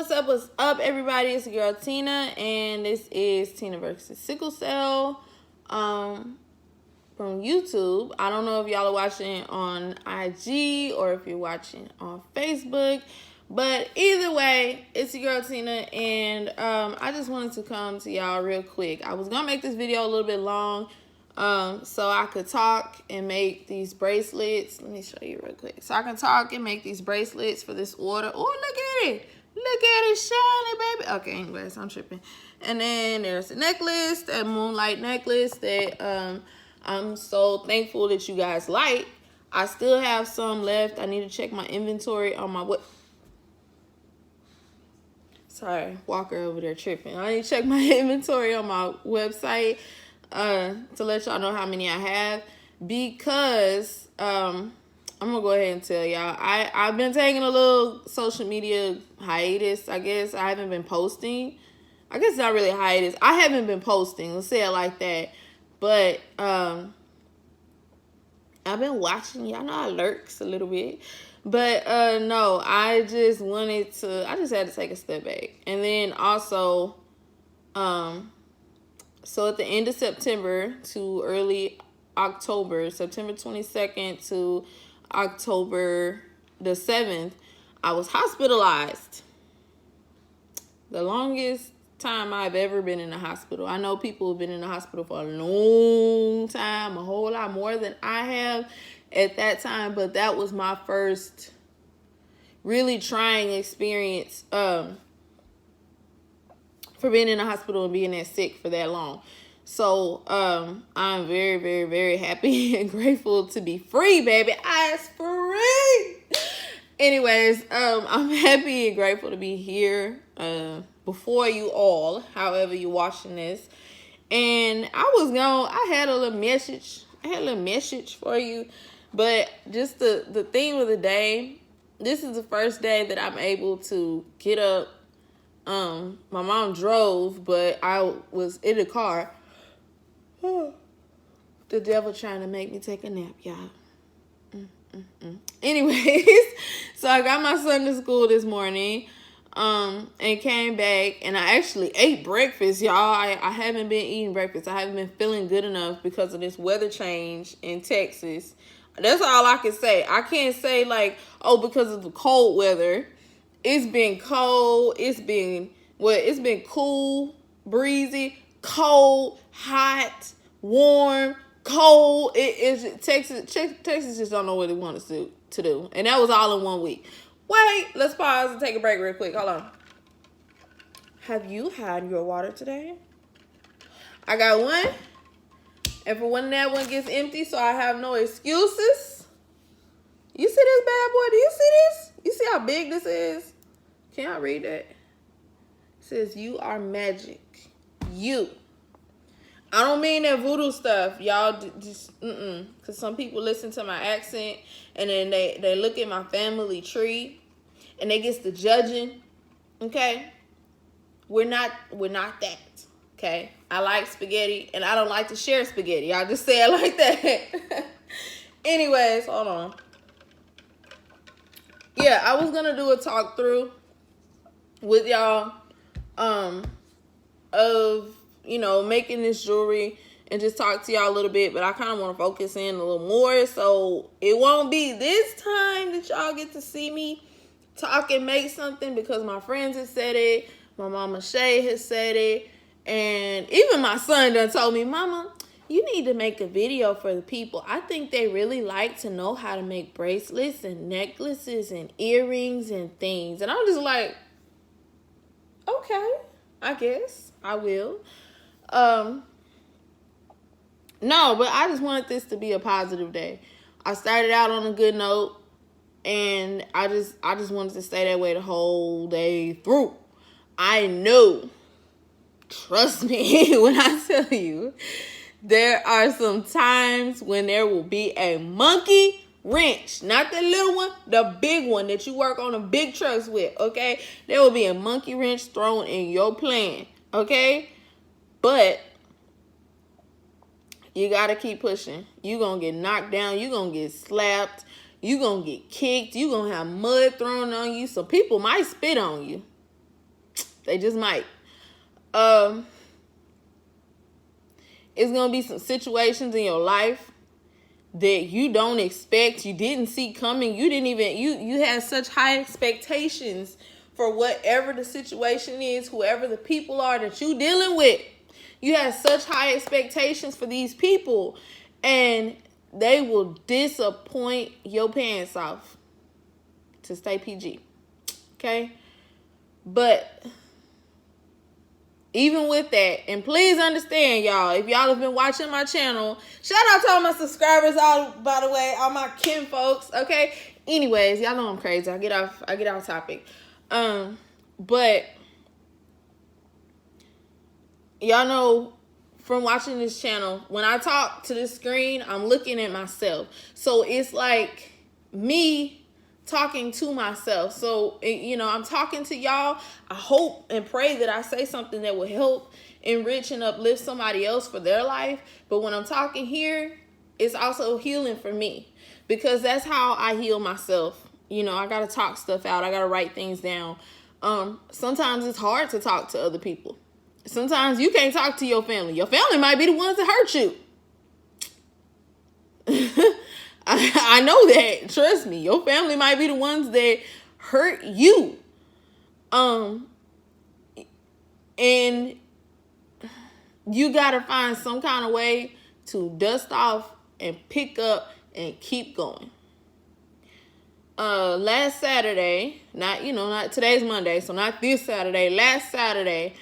What's up, everybody? It's your girl Tina, and this is Tina versus Sickle Cell from YouTube. I don't know if y'all are watching on IG or if you're watching on Facebook, but either way, it's your girl Tina, and I just wanted to come to y'all real quick. I was gonna make this video a little bit long, so I could talk and make these bracelets. Let me show you real quick. So I can talk and make these bracelets for this order. Oh, look at it. Look at it shiny, baby. Okay, anyways, I'm tripping. And then there's a necklace, that moonlight necklace that I'm so thankful that you guys like. I still have some left. I need to check my inventory on my Sorry, Walker over there tripping. I need to check my inventory on my website to let y'all know how many I have, because I'm gonna go ahead and tell y'all, I've been taking a little social media hiatus, I guess. I haven't been posting. I guess it's not really hiatus. I haven't been posting, let's say it like that. But I've been watching. Y'all know I lurks a little bit. But no, I just had to take a step back. And then also, so at the end of September to early October, September 22nd to October the 7th, I was hospitalized. The longest time I've ever been in a hospital. I know people have been in the hospital for a long time, a whole lot more than I have at that time, but that was my first really trying experience for being in the hospital and being that sick for that long. So I'm very, very, very happy and grateful to be free, baby. I'm free. Anyways, I'm happy and grateful to be here before you all, however you're watching this. And I had a little message for you. But just the theme of the day, this is the first day that I'm able to get up. My mom drove, but I was in the car. The devil trying to make me take a nap, y'all. Anyways, so I got my son to school this morning, and came back, and I actually ate breakfast, y'all. I haven't been eating breakfast. I haven't been feeling good enough because of this weather change in Texas. That's all I can say. I can't say like, oh, because of the cold weather. It's been cold. It's been cool, breezy, cold, hot, warm, cold. Texas just don't know what they want us to do. And that was all in 1 week. Wait, let's pause and take a break real quick. Hold on. Have you had your water today? I got one. And for when that one gets empty, so I have no excuses. You see this bad boy? Do you see this? You see how big this is? Can I read that? It says, you are magic. You. I don't mean that voodoo stuff. Y'all just, because some people listen to my accent and then they look at my family tree and they get to judging. Okay? We're not that. Okay? I like spaghetti and I don't like to share spaghetti. I'll just say it like that. Anyways, hold on. Yeah, I was going to do a talk through with y'all of, making this jewelry and just talk to y'all a little bit, but I kind of want to focus in a little more, so it won't be this time that y'all get to see me talk and make something, because my friends have said it, my mama Shay has said it, and even my son done told me, Mama, you need to make a video for the people. I think they really like to know how to make bracelets and necklaces and earrings and things. And I'm just like, okay, I guess I will. No, but I just wanted this to be a positive day. I started out on a good note, and I just wanted to stay that way the whole day through. I know, trust me when I tell you, there are some times when there will be a monkey wrench, not the little one, the big one that you work on the big trucks with, okay? There will be a monkey wrench thrown in your plan, okay? But you got to keep pushing. You're going to get knocked down. You're going to get slapped. You're going to get kicked. You're going to have mud thrown on you. So people might spit on you. They just might. It's gonna be some situations in your life that you don't expect, you didn't see coming. You didn't even, you had such high expectations for whatever the situation is, whoever the people are that you dealing with. You had such high expectations for these people, and they will disappoint your pants off, to stay PG. Okay? But even with that, and please understand, y'all, if y'all have been watching my channel, shout out to all my subscribers, all, by the way, all my kin folks, okay? Anyways, y'all know I'm crazy. I get off topic. But y'all know from watching this channel, when I talk to this screen, I'm looking at myself. So it's like me talking to myself. So, you know, I'm talking to y'all. I hope and pray that I say something that will help enrich and uplift somebody else for their life. But when I'm talking here, it's also healing for me, because that's how I heal myself. You know, I got to talk stuff out. I got to write things down. Sometimes it's hard to talk to other people. Sometimes you can't talk to your family. Your family might be the ones that hurt you. I know that. Trust me. Your family might be the ones that hurt you. And you got to find some kind of way to dust off and pick up and keep going. Last Saturday, not today's Monday, so not this Saturday, last Saturday,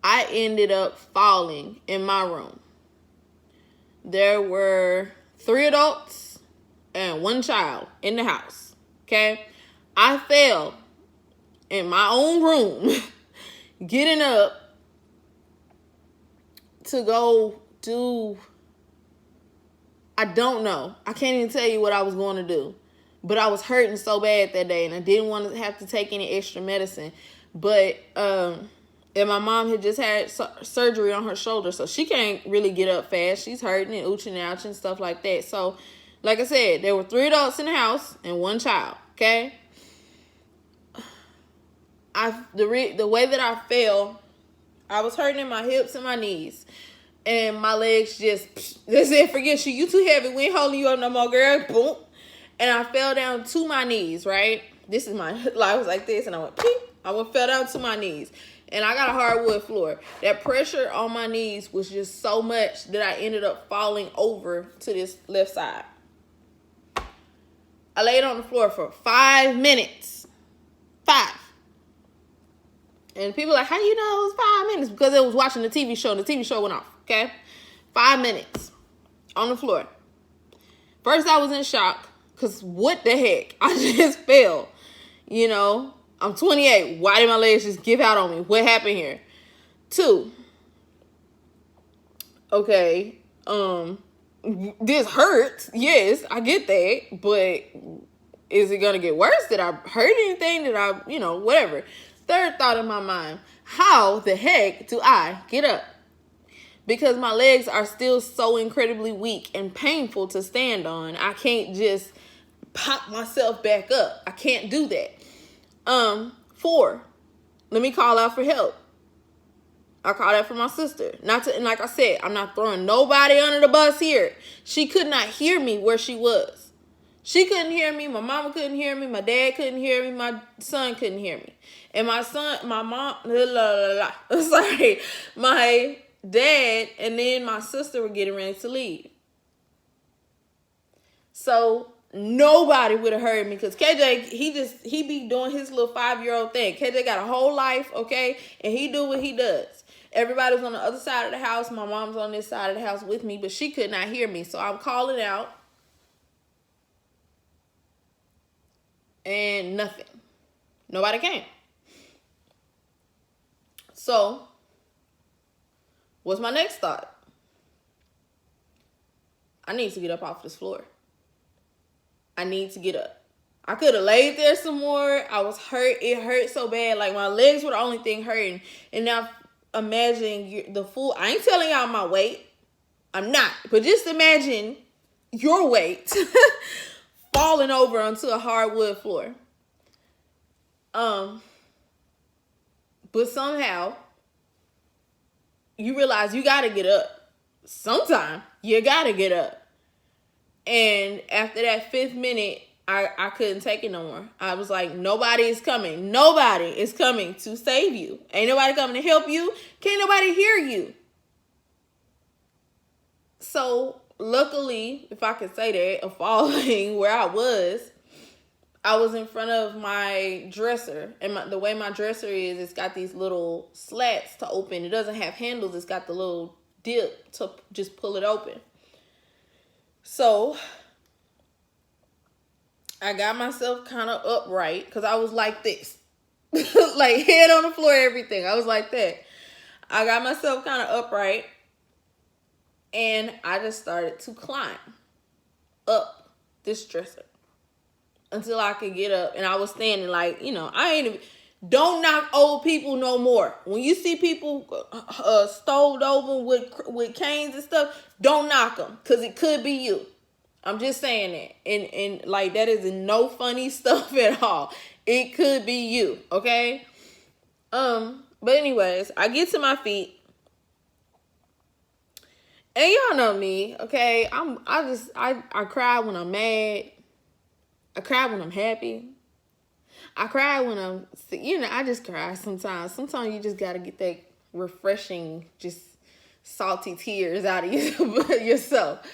I ended up falling in my room. There were 3 adults and 1 child in the house. Okay? I fell in my own room, getting up to go do, I don't know. I can't even tell you what I was going to do. But I was hurting so bad that day, and I didn't want to have to take any extra medicine. But, and my mom had just had surgery on her shoulder, so she can't really get up fast. She's hurting and ooching and ouching and stuff like that. So, like I said, there were 3 adults in the house and 1 child, okay? The way that I fell, I was hurting in my hips and my knees. And my legs just, they said, forget you too heavy. We ain't holding you up no more, girl. Boom. And I fell down to my knees, right? This is my life was like this, and I went, peep. Fell down to my knees. And I got a hardwood floor. That pressure on my knees was just so much that I ended up falling over to this left side. I laid on the floor for 5 minutes. 5. And people are like, how do you know it was 5 minutes? Because I was watching the TV show, and the TV show went off, okay? 5 minutes on the floor. First, I was in shock, because what the heck? I just fell. You know, I'm 28. Why did my legs just give out on me? What happened here? 2. Okay, this hurts. Yes, I get that. But is it going to get worse? Did I hurt anything? Did I, whatever. 3rd thought in my mind, how the heck do I get up? Because my legs are still so incredibly weak and painful to stand on. I can't just pop myself back up. I can't do that. 4, let me call out for help. I called out for my sister. And like I said, I'm not throwing nobody under the bus here. She could not hear me where she was. She couldn't hear me. My mama couldn't hear me. My dad couldn't hear me. My son couldn't hear me. And my dad and then my sister were getting ready to leave. So nobody would have heard me, because KJ, he be doing his little 5-year-old thing. KJ got a whole life, okay? And he do what he does. Everybody's on the other side of the house. My mom's on this side of the house with me, but she could not hear me. So I'm calling out. And nothing. Nobody came. So, what's my next thought? I need to get up off this floor. I need to get up. I could have laid there some more. I was hurt. It hurt so bad. Like, my legs were the only thing hurting. And now, imagine the full... I ain't telling y'all my weight. I'm not. But just imagine your weight falling over onto a hardwood floor. But But somehow, you realize you got to get up. Sometime, you got to get up. And after that 5th minute, I couldn't take it no more. I was like, nobody is coming. Nobody is coming to save you. Ain't nobody coming to help you. Can't nobody hear you. So, luckily, if I could say that, following where I was in front of my dresser. And the way my dresser is, it's got these little slats to open. It doesn't have handles. It's got the little dip to just pull it open. So, I got myself kind of upright because I was like this. Like head on the floor, everything. I was like that. I got myself kind of upright. And I just started to climb up this dresser until I could get up. And I was standing like, don't knock old people no more. When you see people stowed over with canes and stuff, don't knock them because it could be you. I'm just saying that. And like, that is no funny stuff at all. It could be you, okay? But anyways, I get to my feet. And y'all know me, okay? I cry when I'm mad. I cry when I'm happy. I cry when I'm, I just cry sometimes. Sometimes you just got to get that refreshing, just salty tears out of yourself.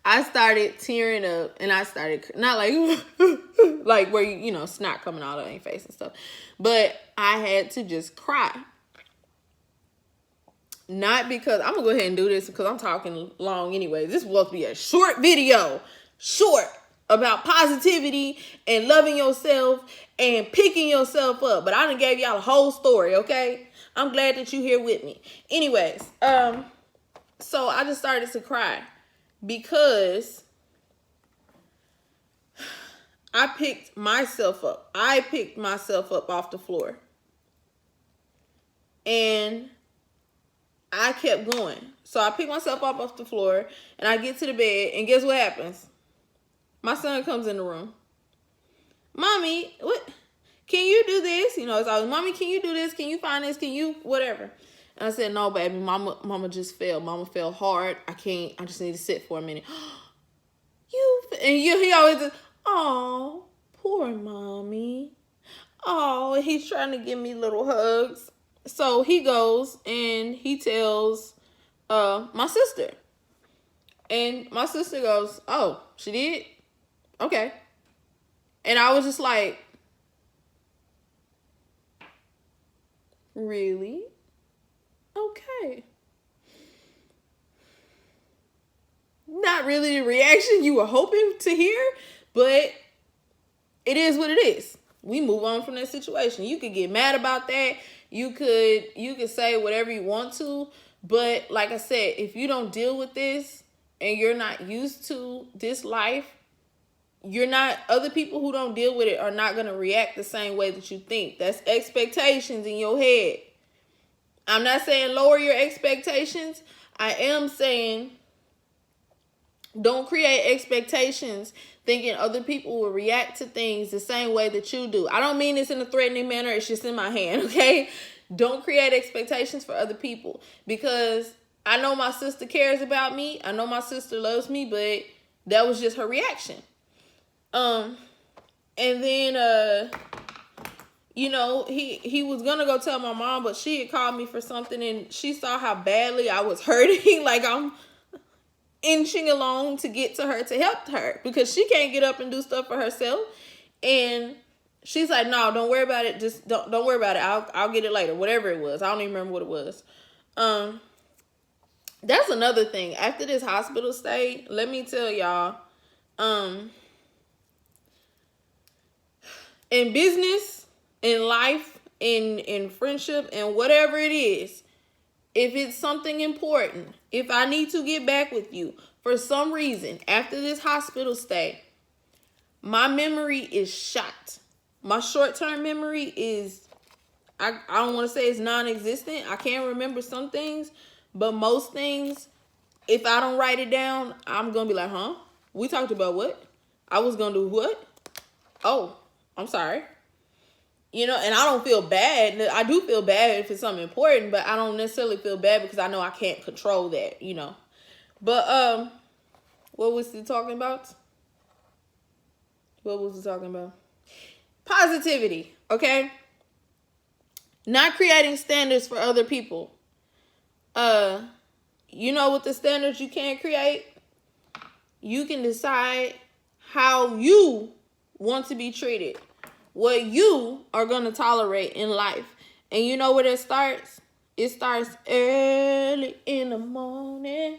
I started tearing up, and I started, not like, like where snot coming out of your face and stuff. But I had to just cry. Not because, I'm going to go ahead and do this because I'm talking long anyway. This will be a short video. Short. About positivity and loving yourself and picking yourself up. But I done gave y'all a whole story, okay? I'm glad that you're here with me. Anyways, so I just started to cry. Because I picked myself up. I picked myself up off the floor. And I kept going. So I picked myself up off the floor. And I get to the bed. And guess what happens? My son comes in the room. Mommy, what? Can you do this? It's always, Mommy, can you do this? Can you find this? Can you whatever? And I said, no, baby, mama just fell. Mama fell hard. I just need to sit for a minute. He always says, oh, poor mommy. Oh, he's trying to give me little hugs. So he goes and he tells my sister. And my sister goes, oh, she did? Okay. And I was just like, really? Okay. Not really the reaction you were hoping to hear, but it is what it is. We move on from that situation. You could get mad about that. You could say whatever you want to, but like I said, if you don't deal with this and you're not used to this life, other people who don't deal with it are not going to react the same way that you think. That's expectations in your head. I'm not saying lower your expectations. I am saying don't create expectations thinking other people will react to things the same way that you do. I don't mean this in a threatening manner. It's just in my hand, okay? Don't create expectations for other people because I know my sister cares about me. I know my sister loves me, but that was just her reaction. And then, he was going to go tell my mom, but she had called me for something and she saw how badly I was hurting. Like I'm inching along to get to her to help her because she can't get up and do stuff for herself. And she's like, no, don't worry about it. Just don't worry about it. I'll get it later. Whatever it was. I don't even remember what it was. That's another thing. After this hospital stay, let me tell y'all, in business, in life, in friendship, and whatever it is, if it's something important, if I need to get back with you for some reason after this hospital stay, my memory is shot. My short-term memory is, I don't want to say it's non-existent. I can't remember some things, but most things, if I don't write it down, I'm going to be like, huh? We talked about what? I was going to do what? Oh, I'm sorry. You know, and I don't feel bad. I do feel bad if it's something important, but I don't necessarily feel bad because I know I can't control that, you know. But what was he talking about? What was he talking about? Positivity, okay? Not creating standards for other people. You know what the standards you can't create? You can decide how you want to be treated. What you are going to tolerate in life. And you know where it starts? It starts early in the morning.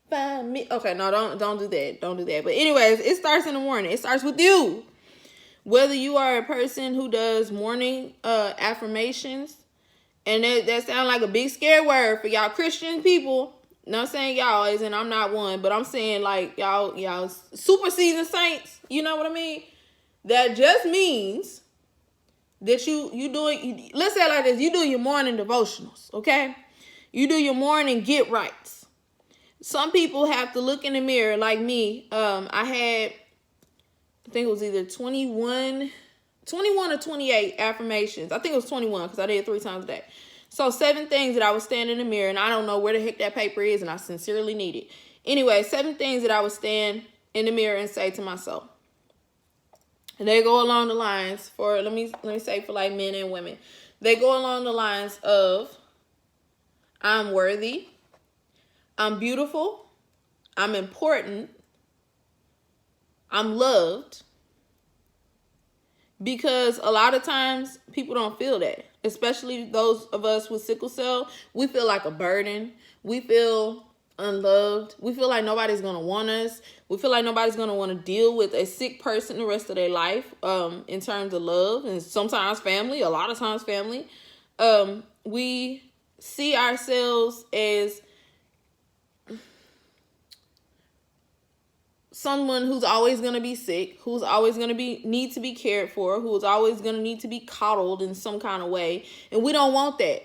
Find me. Okay, no, don't do that. Don't do that. But anyways, it starts in the morning. It starts with you. Whether you are a person who does morning affirmations, and that sounds like a big scary word for y'all Christian people. Not saying y'all, as in I'm not one, but I'm saying like y'all super seasoned saints. You know what I mean? That just means that you doing. Let's say it like this: you do your morning devotionals, okay? You do your morning get rights. Some people have to look in the mirror, like me. I think it was either 21 or 28 affirmations. I think it was 21 because I did it 3 times a day. So 7 things that I would stand in the mirror, and I don't know where the heck that paper is, and I sincerely need it. Anyway, 7 things that I would stand in the mirror and say to myself. And they go along the lines for, let me say for like men and women. They go along the lines of, I'm worthy, I'm beautiful, I'm important, I'm loved. Because a lot of times people don't feel that. Especially those of us with sickle cell. We feel like a burden. We feel unloved. We feel like nobody's going to want us. We feel like nobody's going to want to deal with a sick person the rest of their life in terms of love. And sometimes family. A lot of times family. We see ourselves as someone who's always going to be sick, who's always going to need to be cared for, who's always going to need to be coddled in some kind of way. And we don't want that.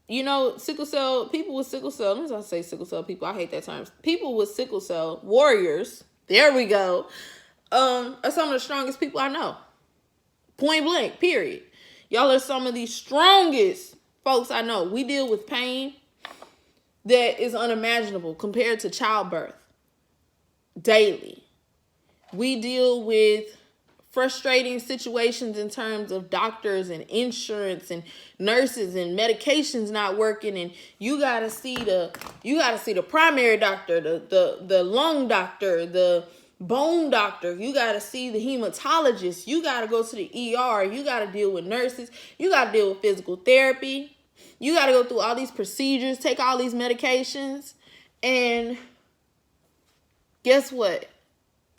You know, sickle cell, people with sickle cell, let me not say sickle cell people, I hate that term. People with sickle cell, warriors, there we go, are some of the strongest people I know. Point blank, period. Y'all are some of the strongest folks I know. We deal with pain that is unimaginable compared to childbirth. Daily. We deal with frustrating situations in terms of doctors and insurance and nurses and medications not working, and you gotta see the primary doctor, the lung doctor, the bone doctor, you gotta see the hematologist, you gotta go to the ER, you gotta deal with nurses, you gotta deal with physical therapy, you gotta go through all these procedures, take all these medications, and guess what?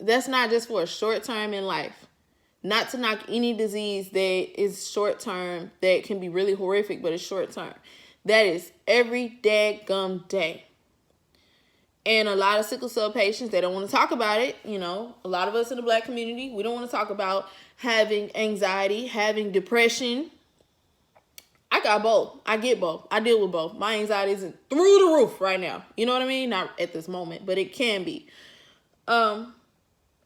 That's not just for a short time in life. Not to knock any disease that is short term, that can be really horrific, but it's short term. That is every dadgum day. And a lot of sickle cell patients, they don't want to talk about it. You know, a lot of us in the Black community, we don't want to talk about having anxiety, having depression. I got both. I get both. I deal with both. My anxiety is through the roof right now. You know what I mean? Not at this moment, but it can be.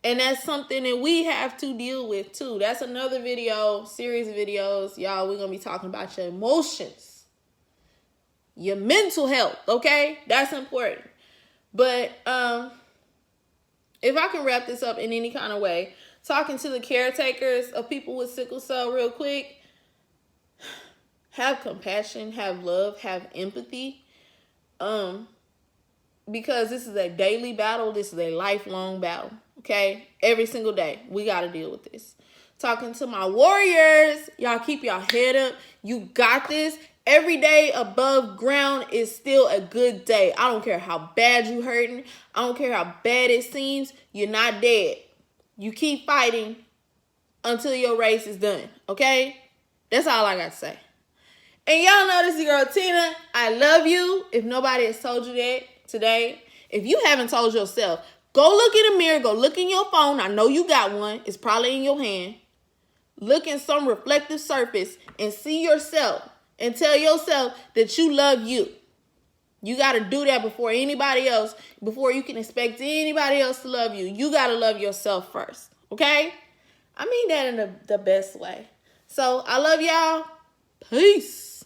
And that's something that we have to deal with too. That's another series of videos. Y'all, we're going to be talking about your emotions, your mental health, okay? That's important. But if I can wrap this up in any kind of way, talking to the caretakers of people with sickle cell real quick, have compassion, have love, have empathy. Because this is a daily battle. This is a lifelong battle. Okay? Every single day. We got to deal with this. Talking to my warriors. Y'all keep your head up. You got this. Every day above ground is still a good day. I don't care how bad you hurting. I don't care how bad it seems. You're not dead. You keep fighting until your race is done. Okay? That's all I got to say. And y'all know this is your girl Tina. I love you. If nobody has told you that today, if you haven't told yourself, go look in the mirror, go look in your phone. I know you got one. It's probably in your hand. Look in some reflective surface and see yourself and tell yourself that you love you. You got to do that before anybody else, before you can expect anybody else to love you. You got to love yourself first, okay? I mean that in the best way. So I love y'all. Peace.